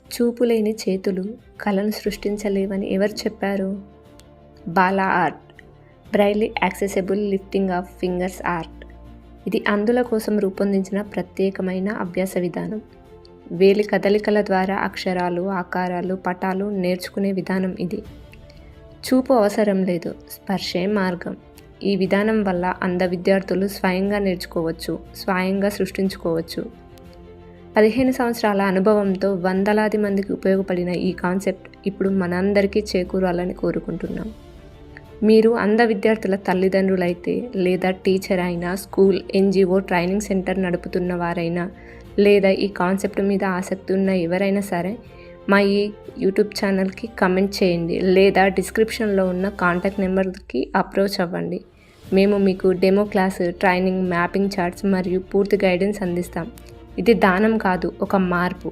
చూపులేని చేతులు కళను సృష్టించలేవని ఎవరు చెప్పారు? Bala art, Braille accessible lifting of fingers art. ఇది అంధుల కోసం రూపొందించిన ప్రత్యేకమైన అభ్యాస విధానం. వేలి కదలికల ద్వారా అక్షరాలు, ఆకారాలు, పటాలు నేర్చుకునే విధానం ఇది. చూపు అవసరం లేదు, స్పర్శే మార్గం. ఈ విధానం వల్ల అంధ విద్యార్థులు స్వయంగా నేర్చుకోవచ్చు, స్వయంగా సృష్టించుకోవచ్చు. 15 సంవత్సరాల అనుభవంతో వందలాది మందికి ఉపయోగపడిన ఈ కాన్సెప్ట్ ఇప్పుడు మనందరికీ చేకూరాలని కోరుకుంటున్నాం. మీరు అంధ విద్యార్థుల తల్లిదండ్రులైతే, లేదా టీచర్ అయినా, స్కూల్, ఎన్జిఓ, ట్రైనింగ్ సెంటర్ నడుపుతున్న వారైనా, లేదా ఈ కాన్సెప్ట్ మీద ఆసక్తి ఉన్న ఎవరైనా సరే మా ఈ యూట్యూబ్ ఛానల్కి కమెంట్ చేయండి, లేదా డిస్క్రిప్షన్లో ఉన్న కాంటాక్ట్ నెంబర్కి అప్రోచ్ అవ్వండి. మేము మీకు demo class, training, mapping charts మరియు పూర్తి గైడెన్స్ అందిస్తాం. ఇది దానం కాదు, ఒక మార్పు.